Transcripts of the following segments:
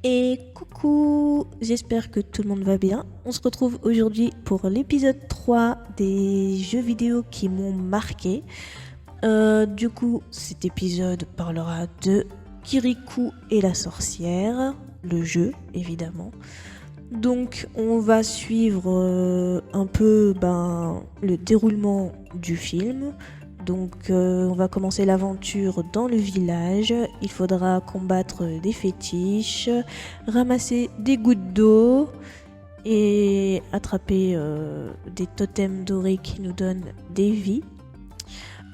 Et coucou, j'espère que tout le monde va bien. On se retrouve aujourd'hui pour l'épisode 3 des jeux vidéo qui m'ont marqué. Du coup, cet épisode parlera de Kirikou et la sorcière, le jeu évidemment. Donc on va suivre un peu le déroulement du film. Donc on va commencer l'aventure dans le village. Il faudra combattre des fétiches, ramasser des gouttes d'eau et attraper des totems dorés qui nous donnent des vies.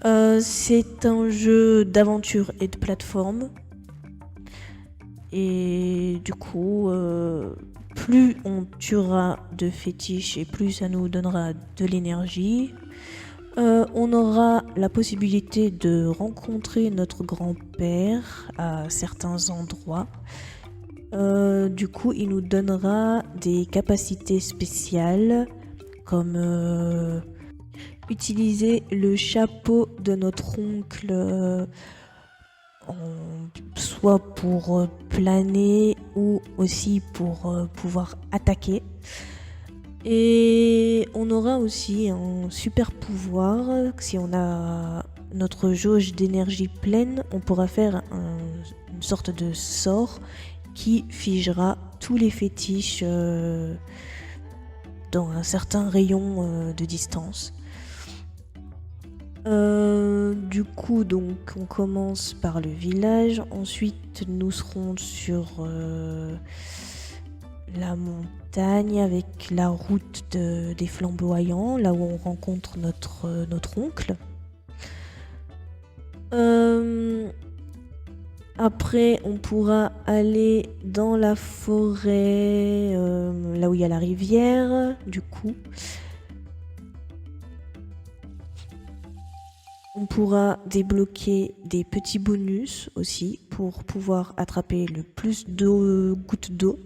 C'est un jeu d'aventure et de plateforme. Et du coup, plus on tuera de fétiches et plus ça nous donnera de l'énergie. On aura la possibilité de rencontrer notre grand-père à certains endroits. Du coup, il nous donnera des capacités spéciales comme utiliser le chapeau de notre oncle soit pour planer ou aussi pour pouvoir attaquer. Et on aura aussi un super pouvoir. Si on a notre jauge d'énergie pleine, on pourra faire une sorte de sort qui figera tous les fétiches dans un certain rayon de distance. Du coup, donc, on commence par le village. Ensuite, nous serons sur la montagne avec la route des flamboyants, là où on rencontre notre oncle. Après, on pourra aller dans la forêt, là où il y a la rivière, du coup. On pourra débloquer des petits bonus aussi pour pouvoir attraper le plus de gouttes d'eau.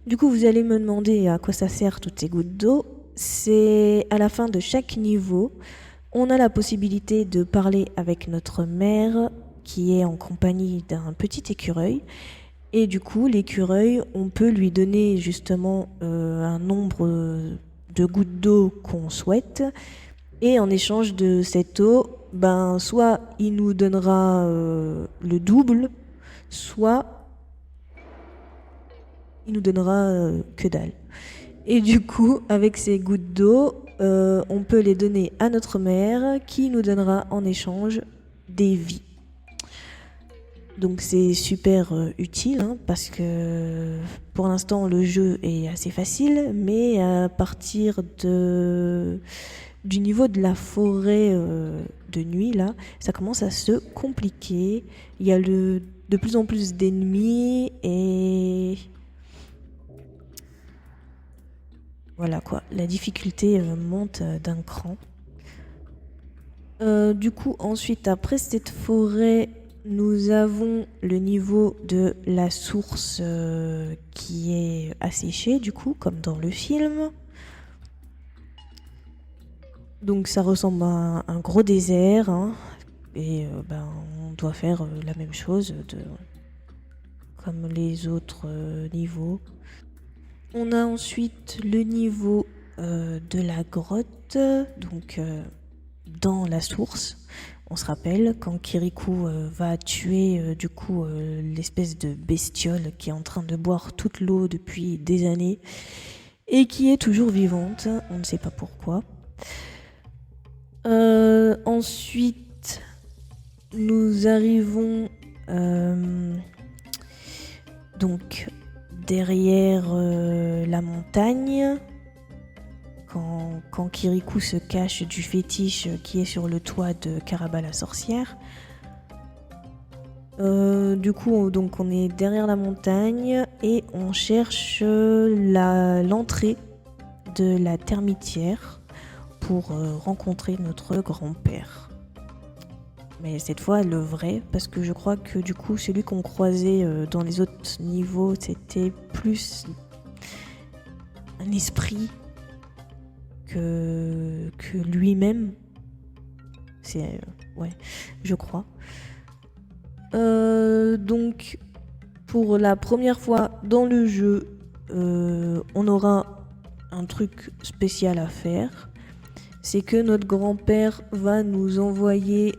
Du coup, vous allez me demander à quoi ça sert toutes ces gouttes d'eau. C'est à la fin de chaque niveau, on a la possibilité de parler avec notre mère qui est en compagnie d'un petit écureuil. Et du coup, l'écureuil, on peut lui donner justement un nombre de gouttes d'eau qu'on souhaite. Et en échange de cette eau, soit il nous donnera le double, soit il nous donnera que dalle. Et du coup, avec ces gouttes d'eau, on peut les donner à notre mère qui nous donnera en échange des vies. Donc c'est super utile parce que pour l'instant le jeu est assez facile, mais à partir du niveau de la forêt de nuit, là, ça commence à se compliquer. Il y a de plus en plus d'ennemis et voilà quoi, la difficulté monte d'un cran. Du coup, ensuite, après cette forêt, nous avons le niveau de la source qui est asséchée, du coup, comme dans le film. Donc ça ressemble à un gros désert, et on doit faire la même chose comme les autres niveaux. On a ensuite le niveau de la grotte, donc dans la source. On se rappelle quand Kirikou va tuer l'espèce de bestiole qui est en train de boire toute l'eau depuis des années et qui est toujours vivante, on ne sait pas pourquoi. Ensuite, nous arrivons donc derrière la montagne, quand Kirikou se cache du fétiche qui est sur le toit de Karaba la sorcière. Du coup, donc on est derrière la montagne et on cherche l'entrée de la termitière pour rencontrer notre grand-père. Mais cette fois le vrai, parce que je crois que du coup celui qu'on croisait dans les autres niveaux, c'était plus un esprit que lui-même. C'est je crois. Donc pour la première fois dans le jeu, on aura un truc spécial à faire. C'est que notre grand-père va nous envoyer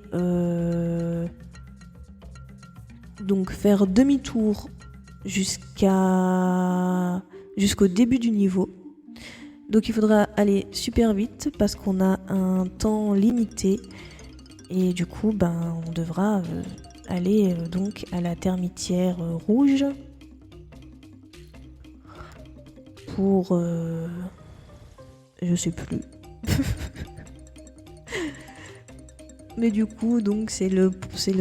donc faire demi-tour jusqu'au début du niveau. Donc il faudra aller super vite parce qu'on a un temps limité. Et du coup, on devra aller donc à la termitière rouge pour... je sais plus. Mais du coup, donc c'est le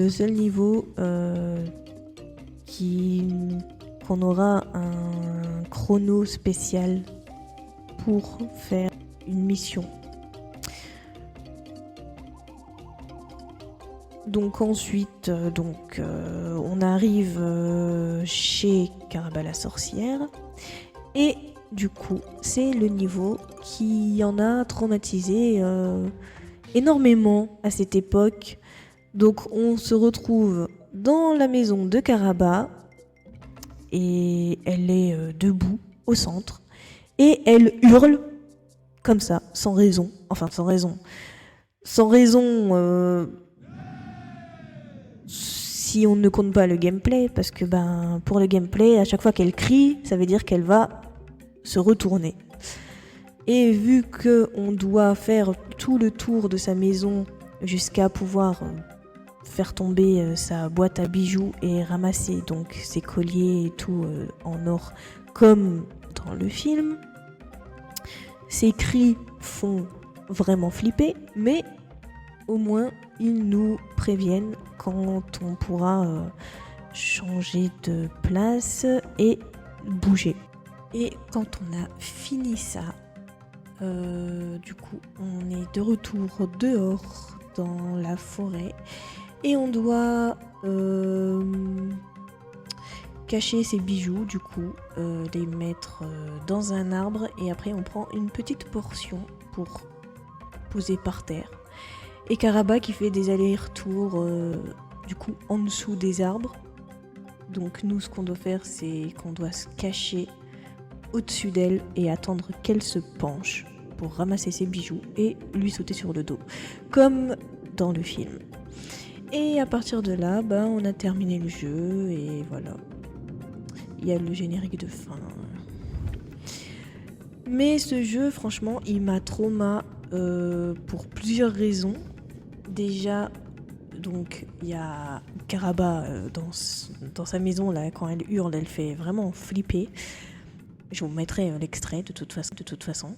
seul niveau qu'on aura un chrono spécial pour faire une mission. Donc ensuite, on arrive chez Caraba la sorcière et du coup, c'est le niveau qui en a traumatisé énormément à cette époque. Donc on se retrouve dans la maison de Caraba et elle est debout au centre et elle hurle comme ça, sans raison. Enfin, sans raison. Sans raison si on ne compte pas le gameplay, parce que pour le gameplay, à chaque fois qu'elle crie, ça veut dire qu'elle va se retourner. Et vu qu'on doit faire tout le tour de sa maison jusqu'à pouvoir faire tomber sa boîte à bijoux et ramasser donc ses colliers et tout en or comme dans le film, ces cris font vraiment flipper, mais au moins ils nous préviennent quand on pourra changer de place et bouger. Et quand on a fini ça, du coup on est de retour dehors dans la forêt et on doit cacher ses bijoux, du coup les mettre dans un arbre et après on prend une petite portion pour poser par terre. Et Caraba qui fait des allers-retours du coup en dessous des arbres. Donc nous ce qu'on doit faire c'est qu'on doit se cacher au-dessus d'elle et attendre qu'elle se penche pour ramasser ses bijoux et lui sauter sur le dos, comme dans le film. Et à partir de là, on a terminé le jeu et voilà. Il y a le générique de fin. Mais ce jeu, franchement, il m'a trauma pour plusieurs raisons. Déjà, donc il y a Caraba dans sa maison là, quand elle hurle, elle fait vraiment flipper. Je vous mettrai l'extrait de toute façon.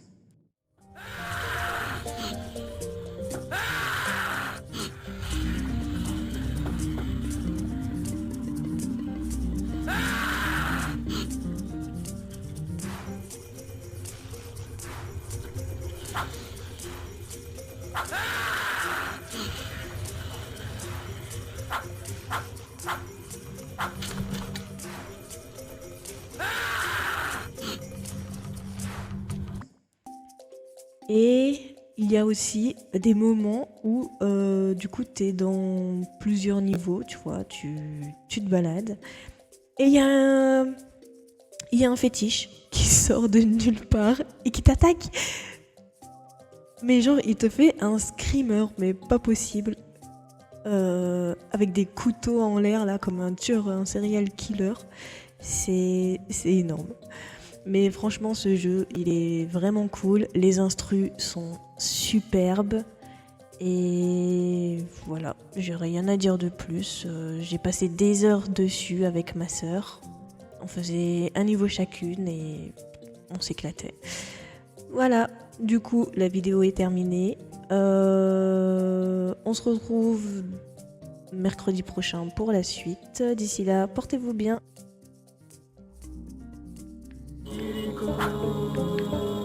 Et il y a aussi des moments où du coup t'es dans plusieurs niveaux, tu vois, tu te balades. Et il y a un fétiche qui sort de nulle part et qui t'attaque. Mais genre il te fait un screamer, mais pas possible. Avec des couteaux en l'air là, comme un tueur, un serial killer. C'est énorme. Mais franchement, ce jeu, il est vraiment cool. Les instrus sont superbes. Et voilà, j'ai rien à dire de plus. J'ai passé des heures dessus avec ma sœur. On faisait un niveau chacune et on s'éclatait. Voilà, du coup, la vidéo est terminée. On se retrouve mercredi prochain pour la suite. D'ici là, portez-vous bien. Go.